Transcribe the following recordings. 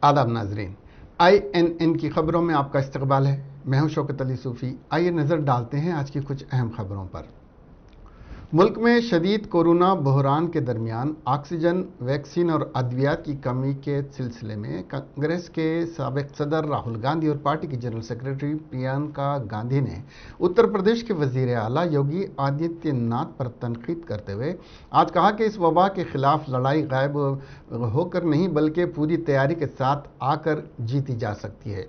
आदाब नाजरीन, INN की खबरों में आपका इस्तकबाल है। मैं हूं शौकत अली सूफ़ी। आइए नज़र डालते हैं आज की कुछ अहम खबरों पर। मुल्क में शदीद कोरोना बहरान के दरमियान ऑक्सीजन, वैक्सीन और अद्वियात की कमी के सिलसिले में कांग्रेस के साबिक सदर राहुल गांधी और पार्टी की जनरल सेक्रेटरी प्रियंका गांधी ने उत्तर प्रदेश के वजीर आला योगी आदित्यनाथ पर तनकीद करते हुए आज कहा कि इस वबा के खिलाफ लड़ाई गायब होकर नहीं बल्कि पूरी तैयारी के साथ आकर जीती जा सकती है।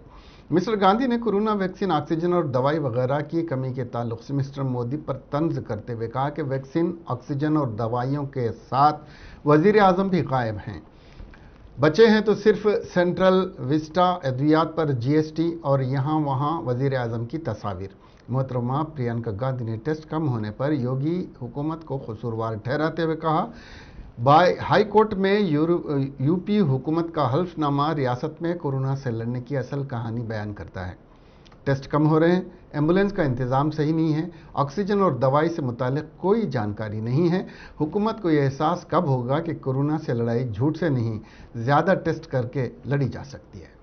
मिस्टर गांधी ने कोरोना वैक्सीन, ऑक्सीजन और दवाई वगैरह की कमी के ताल्लुक से मिस्टर मोदी पर तंज करते हुए कहा कि वैक्सीन, ऑक्सीजन और दवाइयों के साथ वजीर आजम भी गायब हैं। बचे हैं तो सिर्फ सेंट्रल विस्टा, अद्वियात पर GST और यहाँ वहाँ वजीर आजम की तस्वीर। मोहतरमा प्रियंका गांधी ने टेस्ट कम होने पर योगी हुकूमत को कसूरवार ठहराते हुए कहा, हाई कोर्ट में यूपी हुकूमत का हल्फनामा रियासत में कोरोना से लड़ने की असल कहानी बयान करता है। टेस्ट कम हो रहे हैं, एम्बुलेंस का इंतज़ाम सही नहीं है, ऑक्सीजन और दवाई से मुतालिक कोई जानकारी नहीं है। हुकूमत को यह एहसास कब होगा कि कोरोना से लड़ाई झूठ से नहीं, ज़्यादा टेस्ट करके लड़ी जा सकती है।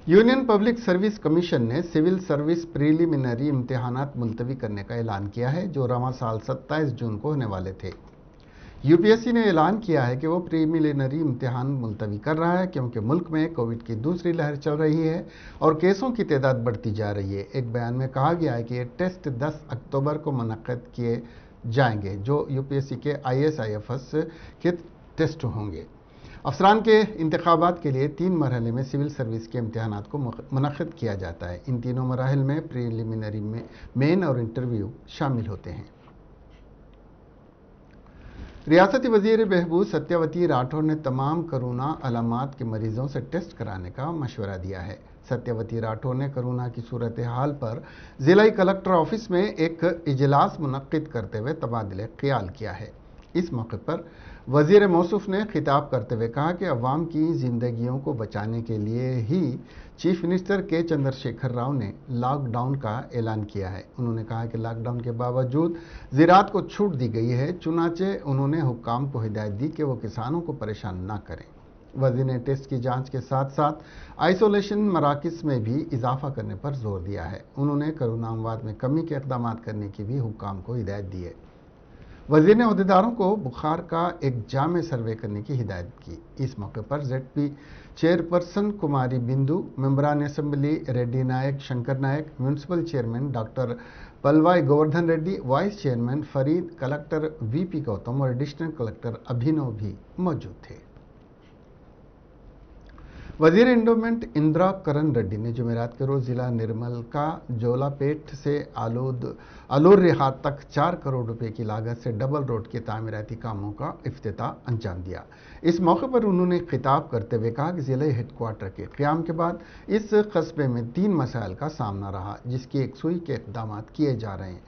यूनियन पब्लिक सर्विस कमीशन ने सिविल सर्विस प्रीलिमिनरी इम्तिहानात मुलतवी करने का ऐलान किया है, जो रवां साल 27 जून को होने वाले थे। यूपीएससी ने ऐलान किया है कि वो प्रीलिमिनरी इम्तिहान मुलतवी कर रहा है क्योंकि मुल्क में कोविड की दूसरी लहर चल रही है और केसों की तादाद बढ़ती जा रही है। एक बयान में कहा गया है कि ये टेस्ट 10 अक्टूबर को मुनक्किद किए जाएंगे, जो यूपीएससी के IAS-IFS के टेस्ट होंगे। अफसरान के इंतखाबात के लिए 3 मरहले में सिविल सर्विस के इम्तिहानात को मुनक्किद किया जाता है। इन तीनों मराहिल में प्रीलिमिनरी में मेन और इंटरव्यू शामिल होते हैं। रियासती वजीर बहबूद सत्यवती राठौर ने तमाम कोरोना अलामात के मरीजों से टेस्ट कराने का मशवरा दिया है। सत्यवती राठौर ने कोरोना की सूरत हाल पर जिला कलेक्टर ऑफिस में एक इजलास मुनक्किद करते हुए तबादले ख्याल किया है। इस मौके पर वजीर मौसूफ ने खिताब करते हुए कहा कि अवाम की जिंदगियों को बचाने के लिए ही चीफ मिनिस्टर के चंद्रशेखर राव ने लॉकडाउन का ऐलान किया है। उन्होंने कहा कि लॉकडाउन के बावजूद ज़राअत को छूट दी गई है, चुनाचे उन्होंने हुक्काम को हिदायत दी कि वो किसानों को परेशान ना करें। वजीर ने टेस्ट की जांच के साथ साथ आइसोलेशन मराकज़ में भी इजाफा करने पर जोर दिया है। उन्होंने कोरोना अमवात में कमी के इक़दाम करने की भी हुक्काम को हिदायत दी है। वजीर ने अहदेदारों को बुखार का एक जामे सर्वे करने की हिदायत की। इस मौके पर ZP चेयरपर्सन कुमारी बिंदु, मेंबरान assembly Reddy Nayak, Shankar Nayak, municipal chairman doctor Palvai Goverdhan Reddy, vice chairman Farid, collector VP Gautam और एडिशनल कलेक्टर अभिनव भी मौजूद थे। वजीर एंडोमेंट इंदिरा करण रेड्डी ने जुमेरात के रोज जिला निर्मल का जोलापेट से आलूर रिहात तक 4 करोड़ रुपए की लागत से डबल रोड के तामीराती कामों का इफ्तिताह अंजाम दिया। इस मौके पर उन्होंने खिताब करते हुए कहा कि जिले हेडक्वार्टर के क़याम के बाद इस कस्बे में 3 मसाइल का सामना रहा, जिसकी एकसुई के इक़दाम किए जा रहे हैं।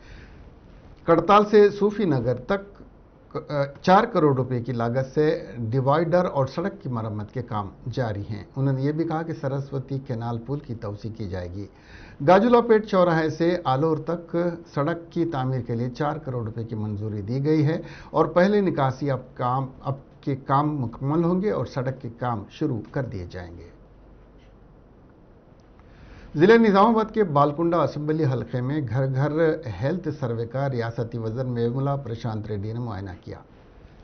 कड़ताल से सूफी नगर तक 4 करोड़ रुपए की लागत से डिवाइडर और सड़क की मरम्मत के काम जारी हैं। उन्होंने ये भी कहा कि सरस्वती कैनाल पुल की तोसी की जाएगी। गाजुलापेट चौराहे से आलोर तक सड़क की तामीर के लिए 4 करोड़ रुपए की मंजूरी दी गई है और पहले निकासी अब के काम मुकम्मल होंगे और सड़क के काम शुरू कर दिए जाएंगे। ज़िले निज़ामाबाद के बालकुंडा असेंबली हलके में घर घर हेल्थ सर्वे का रियासती वज़ीर मेमुला प्रशांत रेड्डी ने मुआयना किया।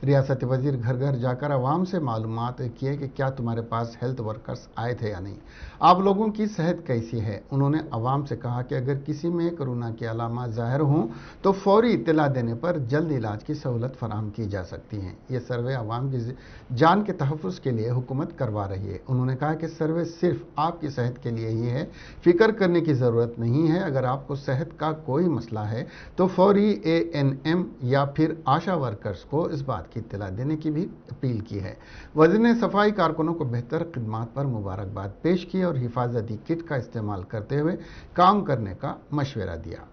रियासती वजीर घर घर जाकर आवाम से मालूमात किए कि क्या तुम्हारे पास हेल्थ वर्कर्स आए थे या नहीं, आप लोगों की सेहत कैसी है। उन्होंने आवाम से कहा कि अगर किसी में कोरोना के अलामात ज़ाहिर हों तो फौरी इत्तला देने पर जल्द इलाज की सहूलत फराहम की जा सकती है। ये सर्वे आवाम की जान के तहफ़्फ़ुज़ के लिए हुकूमत करवा रही है। उन्होंने कहा कि सर्वे सिर्फ आपकी सेहत के लिए ही है, फिक्र करने की ज़रूरत नहीं है। अगर आपको सेहत का कोई मसला है तो फौरी ANM या फिर आशा वर्कर्स को इस बात की इत्तला देने की भी अपील की है। वज़ीर ने सफाई कारकुनों को बेहतर खिदमात पर मुबारकबाद पेश की और हिफाजती किट का इस्तेमाल करते हुए काम करने का मशवरा दिया।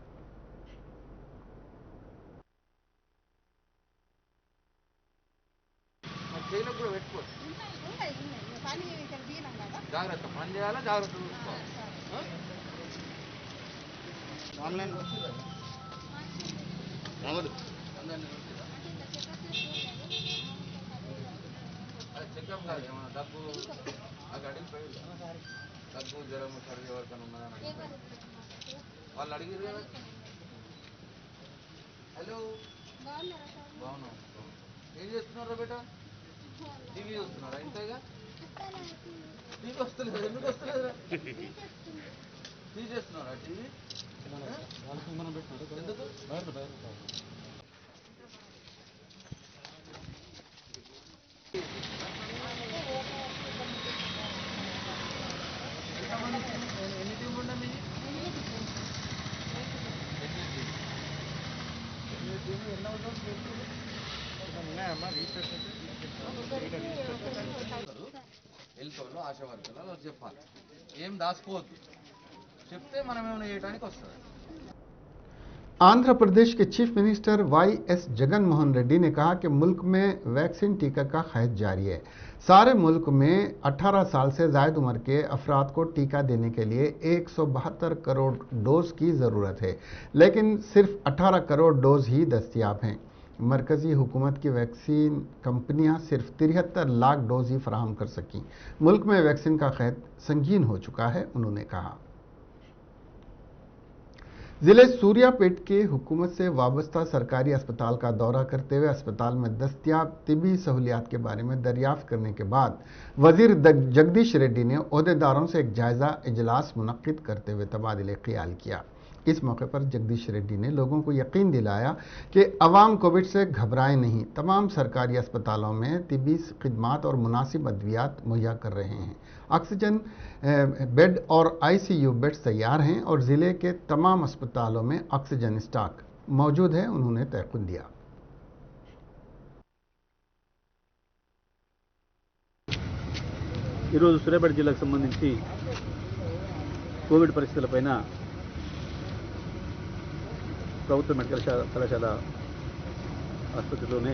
కాదు ఏమన్నా దగ్గు ఆ గడికి పోయి దగ్గు జ్వరం సర్ది ఎవరికైనా ఉన్నదని అడిగారు వాళ్ళు అడిగారు కదా. హలో బాగున్నాం. ఏం చేస్తున్నారా బేటా? టీవీ చూస్తున్నారా ఇంతగా? టీవీ వస్తలేదు. ఎందుకు వస్తలేదురా? తీసేస్తున్నారా టీవీ? ఎందుకు? ఎన్ని టీంలు ఉన్నాయి మీ? వెళ్ళిపోయి ఆశా వర్కర్లు అలా చెప్పాలి. ఏం దాచుకోవద్దు, చెప్తే మనం ఏమైనా చేయడానికి వస్తుంది. आंध्र प्रदेश के चीफ मिनिस्टर वाई.एस. जगन मोहन रेड्डी ने कहा कि मुल्क में वैक्सीन टीका का खैज जारी है। सारे मुल्क में 18 साल से ज़ायद उम्र के अफराद को टीका देने के लिए 172 करोड़ डोज की ज़रूरत है, लेकिन सिर्फ 18 करोड़ डोज ही दस्तयाब हैं। मरकज़ी हुकूमत की वैक्सीन कंपनियां सिर्फ 73 लाख डोज ही फराहम कर सकीं। मुल्क में वैक्सीन का खैज संगीन हो चुका है, उन्होंने कहा। जिले सूर्यापेट के हुकूमत से वाबस्ता सरकारी अस्पताल का दौरा करते हुए अस्पताल में दस्तयाब तिबी सहूलियात के बारे में दरियाफ्त करने के बाद वजीर जगदीश रेड्डी ने ओहदेदारों से एक जायजा इजलास मुनक्किद करते हुए तबादले ख्याल किया। इस मौके पर जगदीश रेड्डी ने लोगों को यकीन दिलाया कि अवाम कोविड से घबराएं नहीं। तमाम सरकारी अस्पतालों में तिबी खिदमात और मुनासिब अद्वियात मुहैया कर रहे हैं। ऑक्सीजन बेड और आईसीयू बेड्स तैयार हैं और ज़िले के तमाम अस्पतालों में ऑक्सीजन स्टॉक मौजूद है, उन्होंने तयक़ुन दिया। ఈరోజు సూర్యాపేట జిల్లాకు సంబంధించి కోవిడ్ పరిస్థితులపైన ప్రభుత్వ మెడికల్ కళాశాల ఆసుపత్రిలోనే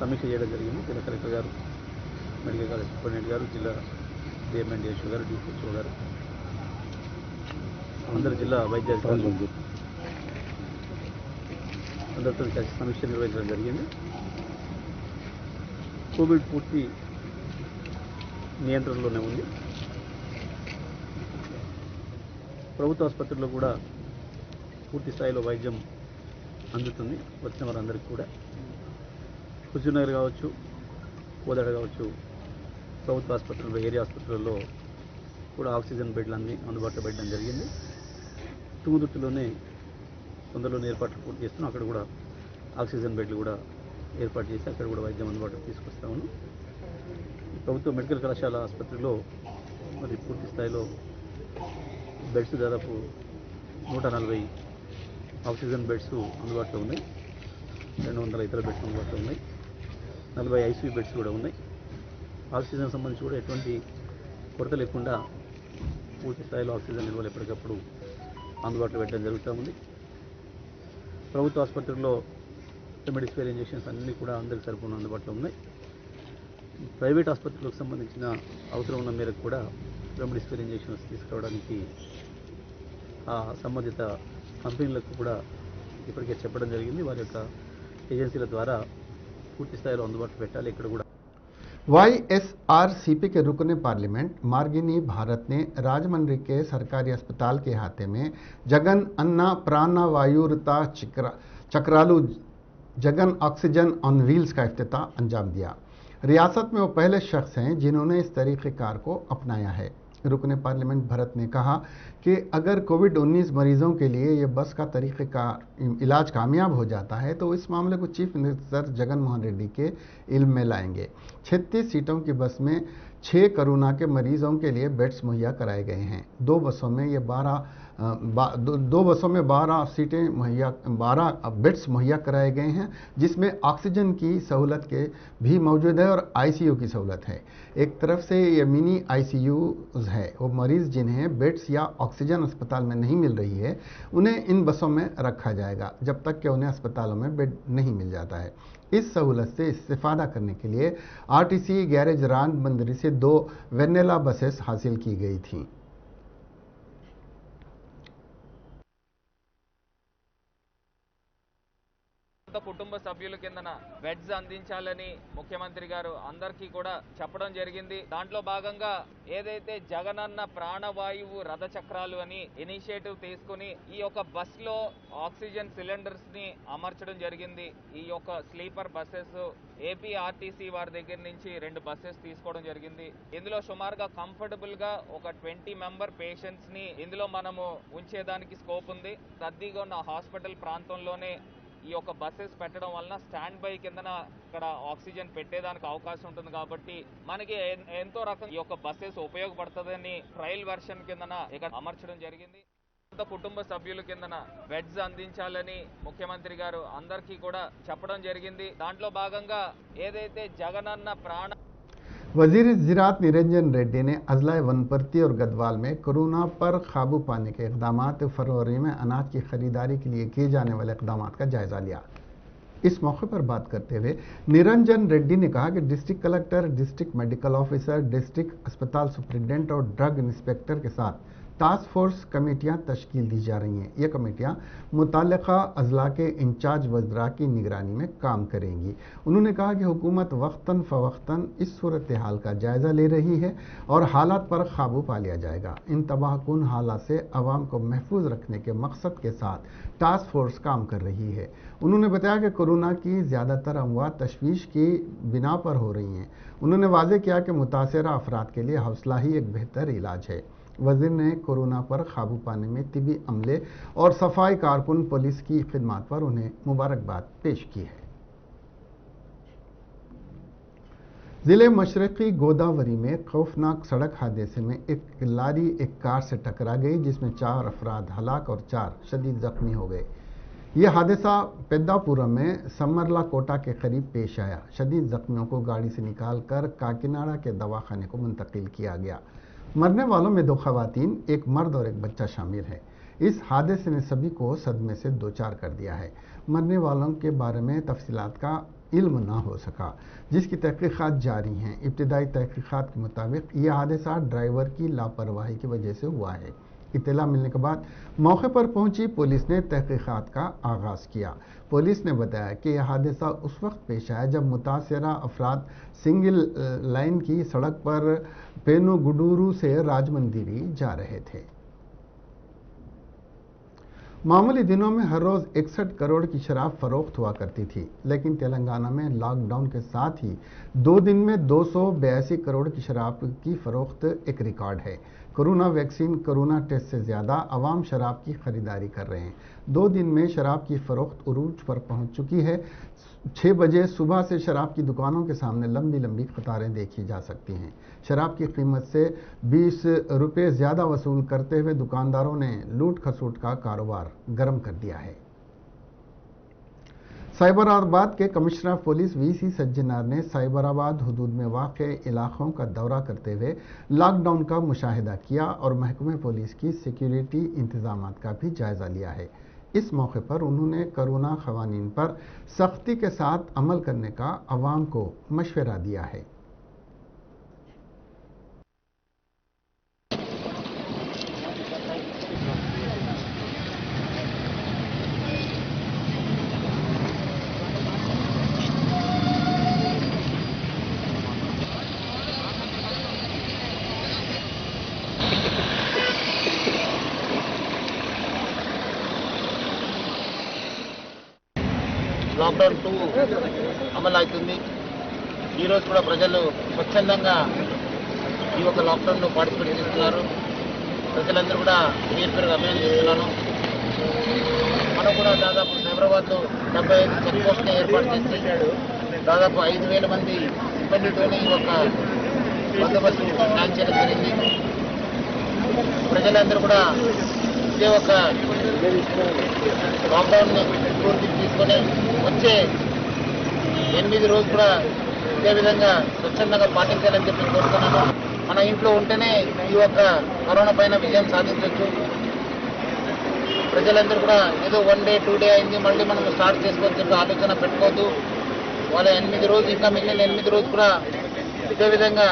సమీక్ష చేయడం జరిగింది. జిల్లా కలెక్టర్ గారు, మెడికల్ కాలేజ్ సూపరింటెండెంట్ గారు, జిల్లా డిఎంఎన్డిహెచ్ఓ గారు, డిహెచ్ఓ గారు, అందరు జిల్లా వైద్య అధికారులు అందరితో కలిసి సమీక్ష నిర్వహించడం జరిగింది. కోవిడ్ పూర్తి నియంత్రణలోనే ఉంది. ప్రభుత్వ ఆసుపత్రుల్లో కూడా పూర్తి స్థాయిలో వైద్యం అందుతుంది వచ్చిన వారందరికీ కూడా. హుజూర్నగర్ కావచ్చు, కోదాడ కావచ్చు, ప్రభుత్వ ఆసుపత్రుల్లో, ఏరియా ఆసుపత్రుల్లో కూడా ఆక్సిజన్ బెడ్లు అన్నీ అందుబాటులో పెట్టడం జరిగింది. తుంగతుర్తిలోనే తొందరలోనే ఏర్పాట్లు పూర్తి చేస్తున్నాం. అక్కడ కూడా ఆక్సిజన్ బెడ్లు కూడా ఏర్పాటు చేసి అక్కడ కూడా వైద్యం అందుబాటులో తీసుకొస్తాము. ప్రభుత్వ మెడికల్ కళాశాల ఆసుపత్రిలో మరి పూర్తి స్థాయిలో బెడ్స్ దాదాపు 140 ఆక్సిజన్ బెడ్స్ అందుబాటులో ఉన్నాయి. 200 ఇతర బెడ్స్ అందుబాటులో ఉన్నాయి. 40 ఐసీయూ బెడ్స్ కూడా ఉన్నాయి. ఆక్సిజన్ సంబంధించి కూడా ఎటువంటి కొరత లేకుండా పూర్తి స్థాయిలో ఆక్సిజన్ నిల్వలు ఎప్పటికప్పుడు అందుబాటులో పెట్టడం జరుగుతూ ఉంది. ప్రభుత్వ ఆసుపత్రుల్లో రెమ్డెసివిర్ ఇంజెక్షన్స్ అన్నీ కూడా అందరికీ సరిపోయిన అందుబాటులో ఉన్నాయి. ప్రైవేట్ ఆసుపత్రులకు సంబంధించిన అవసరం ఉన్న మేరకు కూడా రెమ్డెసివిర్ ఇంజెక్షన్స్ తీసుకురావడానికి సంబంధిత కంపెనీలకు కూడా ఇప్పటికే చెప్పడం జరిగింది. వారి యొక్క ఏజెన్సీల ద్వారా పూర్తి స్థాయిలో అందుబాటులో పెట్టాలి. ఇక్కడ కూడా वाईएसआरसीपी के रुकने पार्लियामेंट मार्गिनी भारत ने राजमंड्री के सरकारी अस्पताल के अहाते में जगन अन्ना प्राणवायुरता चक्रालू जगन ऑक्सीजन ऑन व्हील्स का इफ्तिताह अंजाम दिया। रियासत में वो पहले शख्स हैं जिन्होंने इस तरीक़ेकार को अपनाया है। रुकने पार्लियामेंट भरत ने कहा कि अगर कोविड-19 मरीजों के लिए ये बस का तरीक़ेकार इलाज कामयाब हो जाता है तो इस मामले को चीफ मिनिस्टर जगन मोहन रेड्डी के इल्म में लाएंगे। 36 सीटों की बस में 6 कोरोना के मरीजों के लिए बेड्स मुहैया कराए गए हैं। दो बसों में 12 सीटें मुहैया 12 बेड्स मुहैया कराए गए हैं, जिसमें ऑक्सीजन की सहूलत के भी मौजूद है और आईसीयू की सहूलत है। एक तरफ से ये मिनी आईसीयू है, वो मरीज़ जिन्हें बेड्स या ऑक्सीजन अस्पताल में नहीं मिल रही है उन्हें इन बसों में रखा जाएगा जब तक कि उन्हें अस्पतालों में बेड नहीं मिल जाता है। इस सहूलत से इस्तेफादा करने के लिए आरटीसी गैरेज राजमंड्री से 2 वेनेला बसेस हासिल की गई थीं। कुटुंब సభ్యుల కిందన బెడ్స్ అందించాలని ముఖ్యమంత్రి గారు అందరికీ కూడా చెప్పడం జరిగింది. దాంట్లో భాగంగా ఏదైతే జగనన్న ప్రాణవాయువు రథ చక్రాలు అని ఇనిషియేటివ్ తీసుకుని ఈ యొక్క బస్ లో ఆక్సిజన్ సిలిండర్స్ ని అమర్చడం జరిగింది. ఈ యొక్క స్లీపర్ బస్సెస్ ఏపీ ఆర్టీసీ వారి దగ్గర నుంచి 2 బస్సెస్ తీసుకోవడం జరిగింది. ఇందులో సుమారుగా కంఫర్టబుల్ గా ఒక 20 మెంబర్ పేషెంట్స్ ని ఇందులో మనము ఉంచేదానికి స్కోప్ ఉంది. రద్దీగా ఉన్న హాస్పిటల్ ప్రాంతంలోనే ఈ యొక్క బస్సెస్ పెట్టడం వలన స్టాండ్ బై కిందన ఇక్కడ ఆక్సిజన్ పెట్టేదానికి అవకాశం ఉంటుంది. కాబట్టి మనకి ఎంతో రకం ఈ యొక్క బస్సెస్ ఉపయోగపడుతుందని ట్రయల్ వెర్షన్ కిందన ఇక్కడ అమర్చడం జరిగింది. కుటుంబ సభ్యుల కిందన బెడ్స్ అందించాలని ముఖ్యమంత్రి గారు అందరికీ కూడా చెప్పడం జరిగింది. దాంట్లో భాగంగా ఏదైతే జగనన్న ప్రాణ वजीर ज़राअत निरंजन रेड्डी ने अजला वनपर्ती और गदवाल में कोरोना पर काबू पाने के इकदाम फरवरी में अनाज की खरीदारी के लिए किए जाने वाले इकदाम का जायजा लिया। इस मौके पर बात करते हुए निरंजन रेड्डी ने कहा कि district collector, district medical officer, district अस्पताल सुपरिटेंडेंट और ड्रग इंस्पेक्टर के साथ टास्क फोर्स कमेटियां तश्कील दी जा रही हैं। ये कमेटियां मुतल्लिका अजला के इंचार्ज वज़रा की निगरानी में काम करेंगी। उन्होंने कहा कि हुकूमत वक्तन फ़वक्तन इस सूरत हाल का जायज़ा ले रही है और हालात पर काबू पा लिया जाएगा। इन तबाहकुन हालात से आवाम को महफूज रखने के मकसद के साथ टास्क फोर्स काम कर रही है। उन्होंने बताया कि कोरोना की ज़्यादातर अमवात तशवीश की बिना पर हो रही हैं। उन्होंने वाज़ेह किया कि मुतासरा अफराद के लिए हौसला ही एक बेहतर इलाज है। वज़ीर ने कोरोना पर काबू पाने में तिबी अमले और सफाई कारकुन पुलिस की खिदमत पर उन्हें मुबारकबाद पेश की है। ज़िले मशरक़ी गोदावरी में खौफनाक सड़क हादसे में एक लारी एक कार से टकरा गई, जिसमें 4 अफराद हलाक और 4 शदीद ज़ख्मी हो गए। यह हादसा पेद्दापुरम में समरला कोटा के करीब पेश आया। शदीद ज़ख्मियों को गाड़ी से निकालकर काकीनाडा के दवाखाने को मुंतकिल किया गया। मरने वालों में 2 खवातीन, एक मर्द और एक बच्चा शामिल है। इस हादसे ने सभी को सदमे से दो चार कर दिया है। मरने वालों के बारे में तफसीलात का इल्म ना हो सका, जिसकी तहकीकात जारी हैं। इब्तिदाई तहकीकात के मुताबिक यह हादसा ड्राइवर की लापरवाही की वजह से हुआ है। इत्तला मिलने के बाद मौके पर पहुंची पुलिस ने तहकीकात का आगाज़ किया। पुलिस ने बताया कि यह हादसा उस वक्त पेश आया जब मुतासरा अफराद सिंगल लाइन की सड़क पर पेनुगुडूरू से राजमंदिरी जा रहे थे। मामूली दिनों में हर रोज़ 61 करोड़ की शराब फरोख्त हुआ करती थी, लेकिन तेलंगाना में लॉकडाउन के साथ ही 2 दिन में 282 करोड़ की शराब की फरोख्त एक रिकॉर्ड है। कोरोना वैक्सीन, कोरोना टेस्ट से ज़्यादा आवाम शराब की खरीदारी कर रहे हैं। 2 दिन में शराब की फरोख्त उरूज पर पहुंच चुकी है। 6 बजे सुबह से शराब की दुकानों के सामने लंबी लंबी कतारें देखी जा सकती हैं। शराब की कीमत से 20 रुपये ज़्यादा वसूल करते हुए दुकानदारों ने लूट खसूट का कारोबार गर्म कर दिया है। साइबराबाद के कमिश्नर पुलिस वीसी सज्जनार ने साइबराबाद हुदूद में वाक़े इलाक़ों का दौरा करते हुए लॉकडाउन का मुशाहिदा किया और महकमे पुलिस की सिक्योरिटी इंतजामात का भी जायज़ा लिया है। इस मौके पर उन्होंने कोरोना क़वानीन पर सख्ती के साथ अमल करने का अवाम को मशवरा दिया है। లాక్డౌన్ 2 అమలు అవుతుంది. ఈరోజు కూడా ప్రజలు స్వచ్ఛందంగా ఈ యొక్క లాక్డౌన్లో పార్టిసిపేట్ చేస్తున్నారు. ప్రజలందరూ కూడా పేరుగా అభినందిస్తున్నాను. మనం కూడా దాదాపు హైదరాబాద్లో 75 చెక్ పోస్ట్ని ఏర్పాటు చేసి దాదాపు 5,000 మంది సిబ్బందితో ఈ యొక్క బందోబస్తు ప్లాన్ చేయడం జరిగింది. ప్రజలందరూ కూడా ఇదే ఒక లాక్డౌన్ని పూర్తిగా తీసుకొని వచ్చే 8 రోజులు కూడా ఇదే విధంగా స్వచ్ఛందంగా పాటించాలని చెప్పి కోరుతున్నాను. మన ఇంట్లో ఉంటేనే ఈ యొక్క కరోనా పైన విజయం సాధించవచ్చు. ప్రజలందరూ కూడా ఏదో 1 డే 2 డే అయింది మళ్ళీ మనం స్టార్ట్ చేసుకోవచ్చు చెప్పి ఆలోచన పెట్టుకోవద్దు. వాళ్ళ 8 రోజులు ఇంకా మిగిలిన 8 రోజులు కూడా ఇదే విధంగా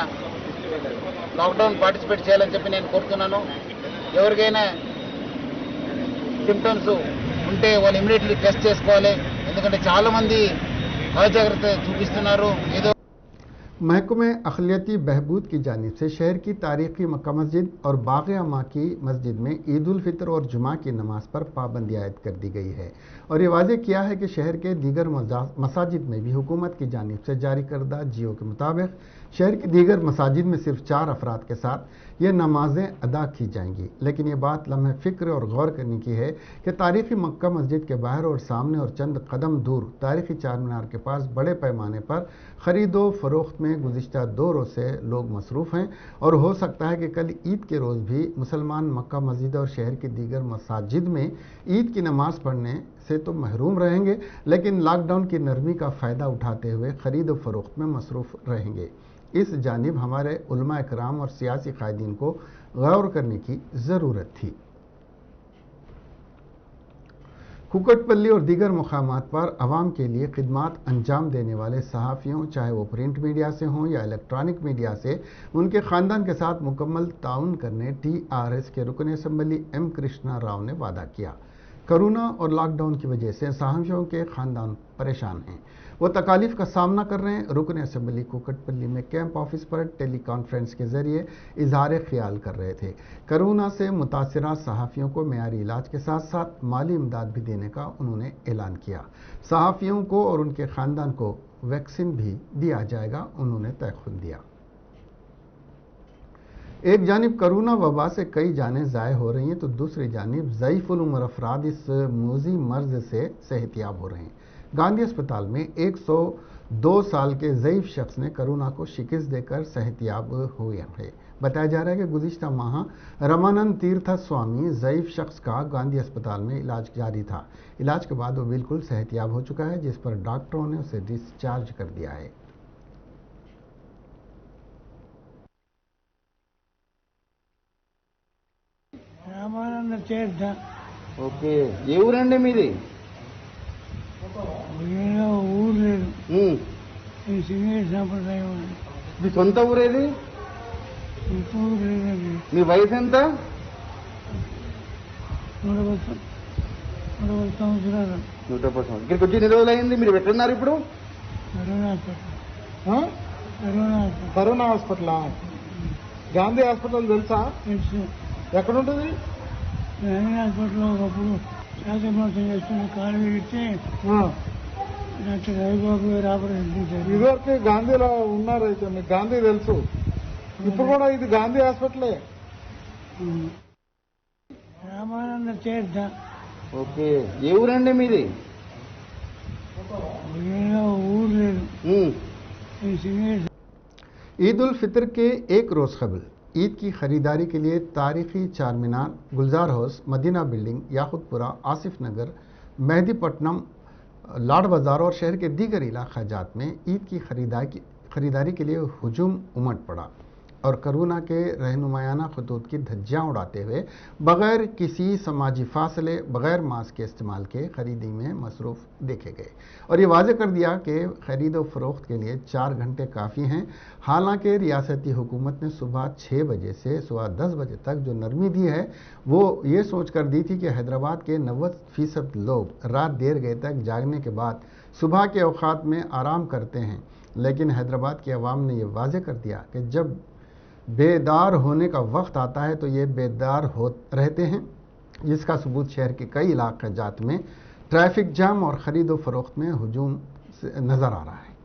లాక్డౌన్ పార్టిసిపేట్ చేయాలని చెప్పి నేను కోరుతున్నాను. ఎవరికైనా సిమ్టమ్స్ ఉంటే వాళ్ళు ఇమీడియట్లీ టెస్ట్ చేసుకోవాలి. ఎందుకంటే చాలామంది అజాగ్రత్త చూపిస్తున్నారు. ఏదో महकमे अखिलियती बहबूद की जानिब से शहर की तारीखी मक्का मस्जिद और बाग़ अमा की मस्जिद में ईद उल फितर और जुमा की नमाज पर पाबंदी आयद कर दी गई है और ये वाज़ेह किया है कि शहर के दीगर मसाजिद में भी हुकूमत की जानिब से जारी करदा जियो के मुताबिक शहर की दीगर मसाजिद में सिर्फ 4 अफराद के साथ ये नमाजें अदा की जाएंगी। लेकिन ये बात लम्हे फ़िक्र और गौर करने की है कि तारीखी मक्का मस्जिद के बाहर और सामने और चंद कदम दूर तारीखी चार मीनार के पास बड़े पैमाने पर ख़रीदो फरोख्त में गुज़िश्ता 2 रोज़ से लोग मसरूफ़ हैं और हो सकता है कि कल ईद के रोज़ भी मुसलमान मक्का मस्जिद और शहर की दीगर मसाजिद में ईद की नमाज़ पढ़ने से तो महरूम रहेंगे, लेकिन लॉकडाउन की नरमी का फ़ायदा उठाते हुए ख़रीद व फरोख्त में मसरूफ़ रहेंगे। इस जानिब हमारे उलमा इकराम और सियासी कायदीन को गौर करने की ज़रूरत थी। कुकटपल्ली और दीगर मुकामात पर आवाम के लिए खिदमात अंजाम देने वाले सहाफ़ियों, चाहे वो प्रिंट मीडिया से हों या इलेक्ट्रॉनिक मीडिया से, उनके ख़ानदान के साथ मुकम्मल ताउन करने TRS के रुकन असम्बली M कृष्णा राव ने वादा किया। कोरोना और लॉकडाउन की वजह से सहाफ़ियों के ख़ानदान परेशान हैं, वो तकालीफ का सामना कर रहे हैं। रुकन असम्बली कुकटपल्ली में कैंप ऑफिस पर टेली कॉन्फ्रेंस के ज़रिए इजहार ख्याल कर रहे थे। कोरोना से मुतासरा सहाफ़ियों को मेयारी इलाज के साथ साथ माली इमदाद भी देने का उन्होंने ऐलान किया। सहाफ़ियों को और उनके ख़ानदान को वैक्सीन भी दिया जाएगा, उन्होंने तयख़ुद दिया। एक जानिब कोरोना वबा से कई जानें ज़ाय हो रही हैं तो दूसरी जानिब ज़ईफ़ुल उम्र अफराद इस मूज़ी मर्ज़ से सेहतियाब हो रहे हैं। गांधी अस्पताल में 102 साल के ज़ईफ़ शख्स ने कोरोना को शिकस्त देकर सेहतियाब हुए हैं। बताया जा रहा है कि गुज़िश्ता माह रमानंद तीर्थ स्वामी ज़ईफ़ शख्स का गांधी अस्पताल में इलाज जारी था। इलाज के बाद वो बिल्कुल सेहतियाब हो चुका है, जिस पर डॉक्टरों ने उसे डिस्चार्ज कर दिया है। రామానంద తీర్థ ఓకే. ఏ ఊరండి మీది? ఏదో ఊరు లేదు, ఉమ్. ఈ సింగేరి సాంప్రదాయం ఉంది. మీ సొంత ఊరేది? ఇప్పుడు లేదండి. మీ వయసు ఎంత? 110 సంవత్సరాలు. 110 సంవత్సరాలు. ఇక్కడికి వచ్చి ఎన్ని రోజులు అయింది? మీరు ఎక్కడున్నారు ఇప్పుడు? Corona hospital. ఆ? కరోనా హాస్పిటల్ కరోనా హాస్పిటలా? గాంధీ హాస్పిటల్ తెలుసా? తెలుసు. ఎక్కడ ఉంటుంది? గాంధీ హాస్పిటల్లో ఒకప్పుడు శ్వాసమోసం చేస్తున్న కాలు విడితే డాక్టర్ రవిబాబు గారు ఆపరేషన్ చేశారు. ఇదివరకు గాంధీలో ఉన్నారు, అయితే మీకు గాంధీ తెలుసు. ఇప్పుడు కూడా ఇది గాంధీ హాస్పిటలే. రామానంద తీర్థ. ఓకే. ఏ ఊరండి మీది? ఏదో ఊరు లేదు, ఉమ్. ఈ సింగేరి. ईद उल फितर के एक रोज़ कबल ईद की ख़रीदारी के लिए तारीखी Charminar, Gulzar house, Madina building, Yakutpura, Asif Nagar, Mehdipatnam, Lad Bazaar और शहर के दीगर इलाक़ाजात में ईद की ख़रीदारी के लिए हुजूम उमड़ पड़ा और कोरोना के रहनुमायाना खतूत की धज्जियाँ उड़ाते हुए बग़ैर किसी समाजी फासले, बग़ैर मास्क के इस्तेमाल के ख़रीदी में मसरूफ़ देखे गए और ये वाज़े कर दिया कि ख़रीद व फ़रोख्त के लिए 4 घंटे काफ़ी हैं। हालांकि रियासती हुकूमत ने सुबह 6 बजे से सुबह 10 बजे तक जो नरमी दी है वो ये सोच कर दी थी कि हैदराबाद के 90% लोग रात देर गए तक जागने के बाद सुबह के औक़ात में आराम करते हैं। लेकिन हैदराबाद की आवाम ने यह वाज़े कर दिया कि जब बेदार होने का वक्त आता है तो ये बेदार हो रहते हैं, जिसका सबूत शहर के कई इलाक़ाजात में ट्रैफिक जाम और ख़रीद व फरोख्त में हुजूम नज़र आ रहा है।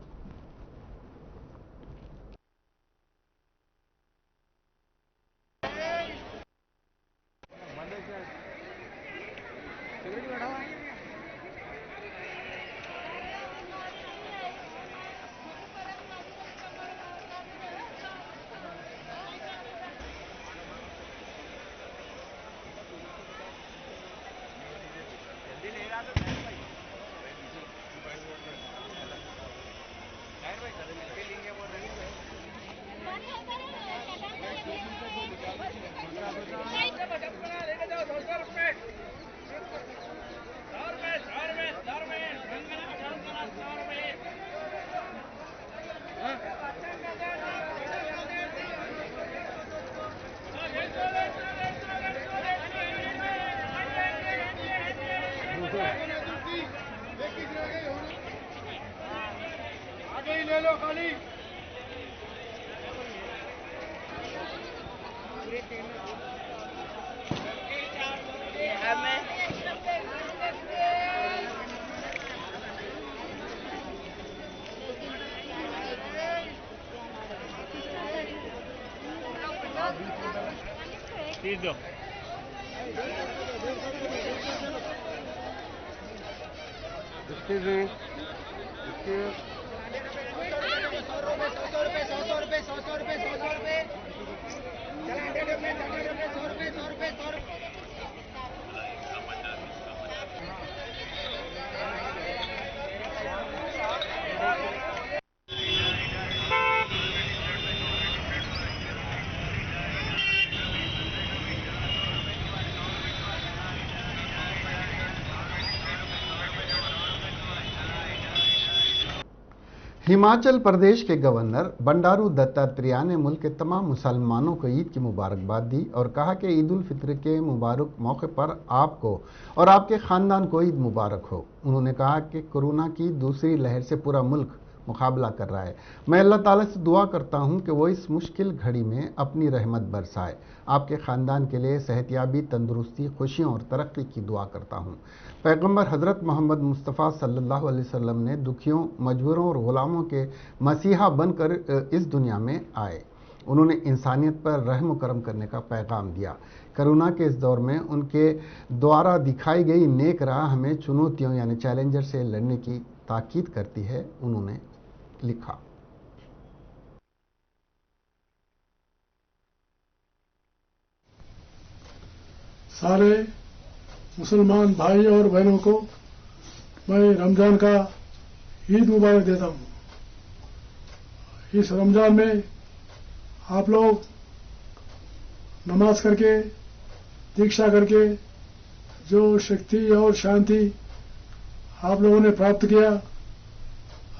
हिमाचल प्रदेश के गवर्नर बंडारू दत्तात्रेय ने मुल्क के तमाम मुसलमानों को ईद की मुबारकबाद दी और कहा कि ईद उल फित्र के मुबारक मौके पर आपको और आपके ख़ानदान को ईद मुबारक हो। उन्होंने कहा कि कोरोना की दूसरी लहर से पूरा मुल्क मुकाबला कर रहा है। मैं अल्लाह ताला से दुआ करता हूं कि वो इस मुश्किल घड़ी में अपनी रहमत बरसाए। आपके ख़ानदान के लिए सेहतयाबी, तंदुरुस्ती, खुशियों और तरक्की की दुआ करता हूं। पैगंबर हज़रत मोहम्मद मुस्तफ़ा सल्लल्लाहु अलैहि वसल्लम ने दुखियों, मजबूरों और ग़ुलामों के मसीहा बनकर इस दुनिया में आए। उन्होंने इंसानियत पर रहम करम करने का पैगाम दिया। कोरोना के इस दौर में उनके द्वारा दिखाई गई नेक राह हमें चुनौतियों यानी चैलेंजर से लड़ने की ताकीद करती है। उन्होंने लिखा, सारे मुसलमान भाई और बहनों को मैं रमजान का ईद मुबारक देता हूँ। इस रमजान में आप लोग नमाज करके, दीक्षा करके जो शक्ति और शांति आप लोगों ने प्राप्त किया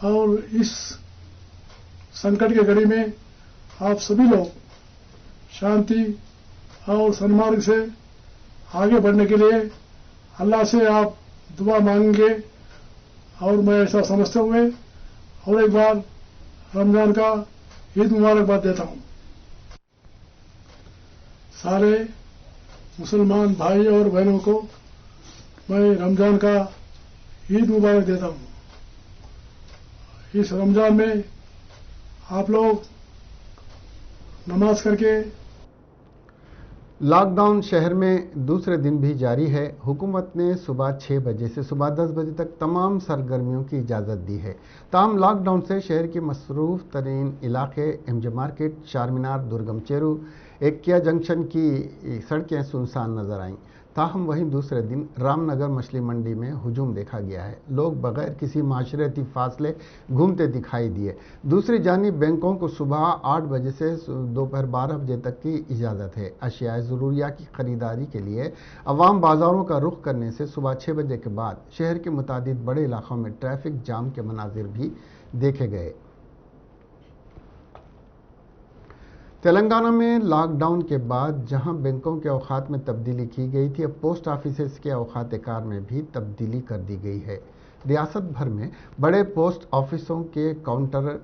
और इस संकट की घड़ी में आप सभी लोग शांति और सन्मार्ग से आगे बढ़ने के लिए अल्लाह से आप दुआ मांगेंगे और मैं ऐसा समझते हुए और एक बार रमजान का ईद मुबारकबाद देता हूँ। सारे मुसलमान भाई और बहनों को मैं रमजान का ईद मुबारक देता हूँ। इस रमजान में आप लोग नमाज करके। लॉकडाउन शहर में दूसरे दिन भी जारी है। हुकूमत ने सुबह 6 बजे से सुबह 10 बजे तक तमाम सरगर्मियों की इजाज़त दी है। ताहम लॉकडाउन से शहर के मसरूफ़ तरीन इलाके एमजे मार्केट, चारमीनार, दुर्गम चेरू, एक्किया जंक्शन की सड़कें सुनसान नजर आईं। ताहम वहीं दूसरे दिन रामनगर मछली मंडी में हुजूम देखा गया है। लोग बगैर किसी माशरती फासले घूमते दिखाई दिए। दूसरी जानिब बैंकों को सुबह 8 बजे से दोपहर 12 बजे तक की इजाज़त है। अशियाए ज़रूरिया की खरीदारी के लिए अवाम बाज़ारों का रुख करने से सुबह 6 बजे के बाद शहर के मुतादिद बड़े इलाकों में ट्रैफिक जाम के मनाजिर भी देखे गए। तेलंगाना में लॉकडाउन के बाद जहां बैंकों के औकात में तब्दीली की गई थी, अब पोस्ट ऑफिसेस के औकात कार में भी तब्दीली कर दी गई है। रियासत भर में बड़े पोस्ट ऑफिसों के काउंटर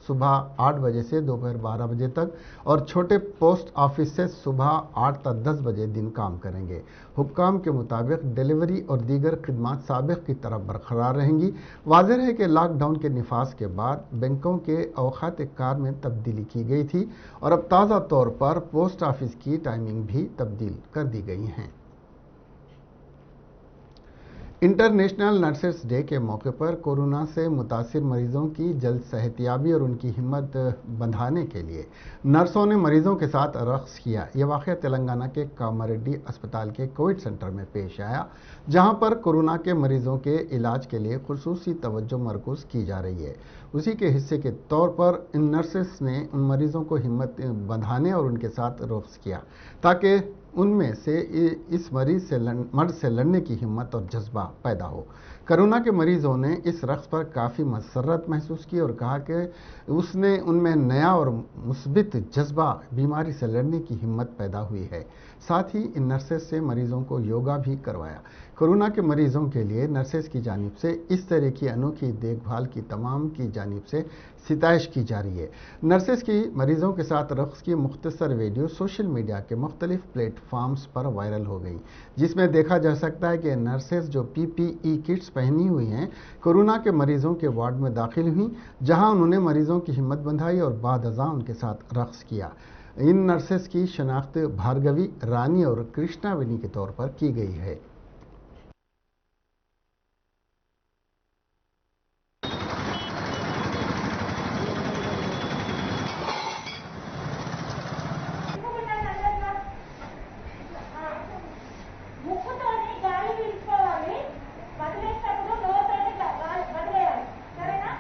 सुबह 8 बजे से दोपहर 12 बजे तक और छोटे पोस्ट ऑफिस से सुबह 8 तक 10 बजे दिन काम करेंगे। हुक्काम के मुताबिक डिलीवरी और दीगर खिदमात साबिक की तरफ बरकरार रहेंगी। वाज़ेह है कि लॉकडाउन के निफाज के बाद बैंकों के औकात कार में तब्दीली की गई थी और अब ताज़ा तौर पर पोस्ट ऑफिस की टाइमिंग भी तब्दील कर दी गई हैं। इंटरनेशनल नर्सेस डे के मौके पर कोरोना से मुतासिर मरीजों की जल्द सेहतयाबी और उनकी हिम्मत बंधाने के लिए नर्सों ने मरीजों के साथ रक़्स किया। यह वाक़या तेलंगाना के कामारेड्डी अस्पताल के कोविड सेंटर में पेश आया, जहां पर कोरोना के मरीजों के इलाज के लिए खुसूसी तवज्जो मरकूज़ की जा रही है। उसी के हिस्से के तौर पर इन नर्सेस ने उन मरीजों को हिम्मत बंधाने और उनके साथ रक़्स किया ताकि उनमें से इस मर्ज से लड़ने की हिम्मत और जज्बा पैदा हो। कोरोना के मरीजों ने इस रक़्स पर काफ़ी मसरत महसूस की और कहा कि उसने उनमें नया और मुस्बित जज्बा बीमारी से लड़ने की हिम्मत पैदा हुई है। साथ ही इन नर्सेस से मरीजों को योगा भी करवाया। कोरोना के मरीजों के लिए नर्सेस की जानिब से इस तरह की अनोखी देखभाल की तमाम की जानिब से सिताइश की जा रही है। नर्सेस की मरीजों के साथ रक़्स की मुख्तसर वीडियो सोशल मीडिया के मुख्तलिफ प्लेटफार्म्स पर वायरल हो गई, जिसमें देखा जा सकता है कि नर्सेस जो PPE किट्स पहनी हुई हैं कोरोना के मरीजों के वार्ड में दाखिल हुई, जहां उन्होंने मरीजों की हिम्मत बंधाई और बाद अज़ां उनके साथ रक़्स किया। इन नर्सेस की शनाख्त भार्गवी, रानी और कृष्णावेनी के तौर पर की गई है। ముక్కుతోని గాలి పీల్చుకోవాలి, వదిలేటప్పుడు నోరుతోని వదిలేయాలి, సరేనా?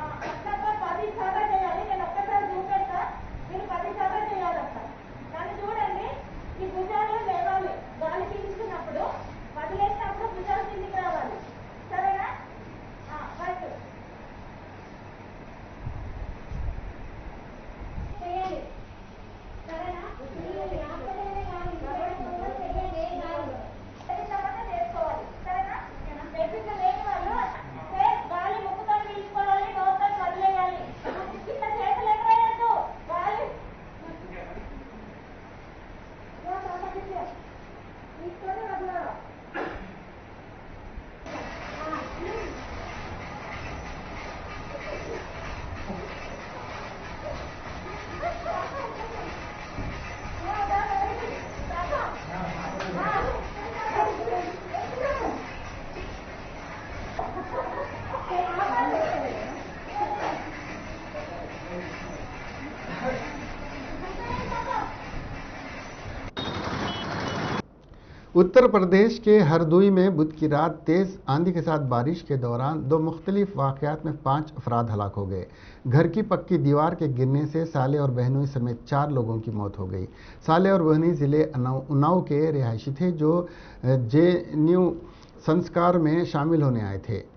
అట్లా 10 సార్లు చేయాలి. నేను ఒక్కసారి చూపెడతా, మీరు 10 సార్లు చేయాలి. అట్లా కానీ చూడండి, ఈ భుజాలు లేవాలి, గాలి పీల్చుకున్నప్పుడు వదిలేసినప్పుడు భుజాలు కిందికి రావాలి, సరేనా? రైట్ చేయాలి, సరేనా? చేసుకోవాలి, సరేనా? బేసిక్గా లేని వాళ్ళు గాలి ముక్కుతో పీల్చుకోవాలి, నోరుతో వదిలేయాలి. ఇట్లా చేతులు ఎక్కడేయద్దు, గాలి తీసుకొని వదలాలి. उत्तर प्रदेश के हरदोई में बुध की रात तेज़ आंधी के साथ बारिश के दौरान 2 मुख्तलिफ वाक़यात में 5 अफराद हलाक हो गए। घर की पक्की दीवार के गिरने से साले और बहनोई समेत 4 लोगों की मौत हो गई। साले और बहनोई ज़िले उन्नाव के रिहायशी थे जो JNU संस्कार में शामिल होने आए थे।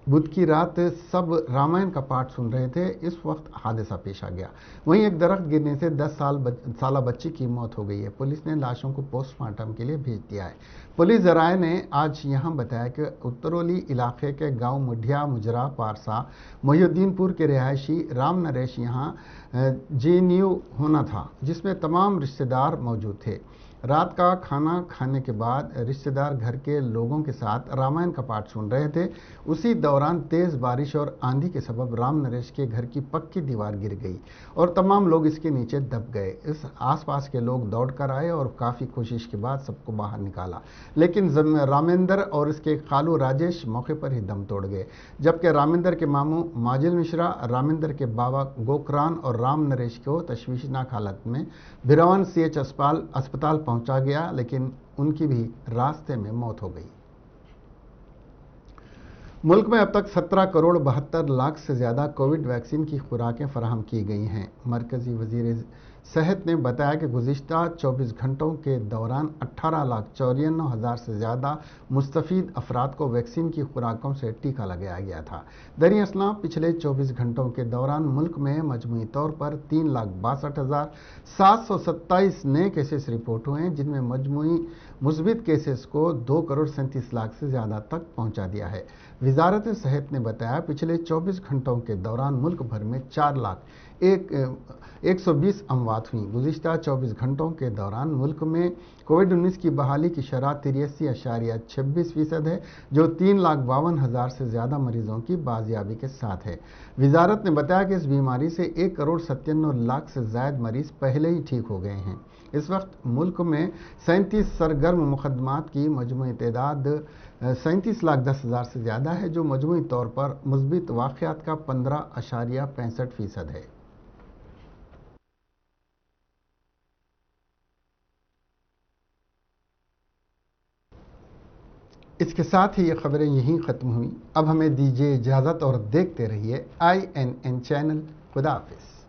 बुध की रात सब रामायण का पाठ सुन रहे थे, इस वक्त हादसा पेश आ गया। वहीं एक दरख्त गिरने से 10 साला बच्ची की मौत हो गई है। पुलिस ने लाशों को पोस्टमार्टम के लिए भेज दिया है। पुलिस जराये ने आज यहां बताया कि उत्तरोली इलाके के गांव मुढिया मुजरा पारसा मोहिउद्दीनपुर के रिहायशी राम नरेश यहां JNU होना था, जिसमें तमाम रिश्तेदार मौजूद थे। रात का खाना खाने के बाद रिश्तेदार घर के लोगों के साथ रामायण का पाठ सुन रहे थे। उसी दौरान तेज़ बारिश और आंधी के सबब राम नरेश के घर की पक्की दीवार गिर गई और तमाम लोग इसके नीचे दब गए। इस आसपास के लोग दौड़कर आए और काफ़ी कोशिश के बाद सबको बाहर निकाला, लेकिन रामेंद्र और इसके खालू राजेश मौके पर ही दम तोड़ गए, जबकि रामेंद्र के मामू माजिल मिश्रा, रामेंद्र के बाबा गोकरान और राम नरेश को तशवीशनाक हालत में भिरावन CH अस्पताल पहुंचा गया, लेकिन उनकी भी रास्ते में मौत हो गई। मुल्क में अब तक 17 करोड़ 72 लाख से ज़्यादा कोविड वैक्सीन की खुराकें फराहम की गई हैं। मरकज़ी वज़ीर सेहत ने बताया कि गुज़िश्ता 24 घंटों के दौरान 18,54,000 से ज़्यादा मुस्तफ़ीद अफराद को वैक्सीन की खुराकों से टीका लगाया गया था। दरअसल पिछले 24 घंटों के दौरान मुल्क में मजमूई तौर पर 3,62,727 नए केसेस रिपोर्ट हुए हैं, जिनमें मजमूई मुस्बित केसेस को 2 करोड़ 37 लाख से ज़्यादा तक पहुंचा दिया है। वजारत सेहत ने बताया पिछले 24 घंटों के दौरान मुल्क भर में 4,01,120 अमवात हुई। गुज़िश्ता 24 घंटों के दौरान मुल्क में कोविड-19 की बहाली की शरह 83.26% है, जो 3,52,000 से ज़्यादा मरीजों की बाजियाबी के साथ है। वजारत ने बताया कि इस बीमारी से 1 करोड़ 97 लाख से ज़ायद मरीज पहले ही ठीक हो गए हैं। इस वक्त मुल्क में 37 सरगर्म मुकदमात की मजमूई तादाद 37,10,000 से ज़्यादा है, जो मजमूई तौर पर मुस्बित वाक़यात का 15.65% है। इसके साथ ही ये खबरें यहीं ख़त्म हुई। अब हमें दीजिए इजाज़त और देखते रहिए INN चैनल। खुदा हाफिज़।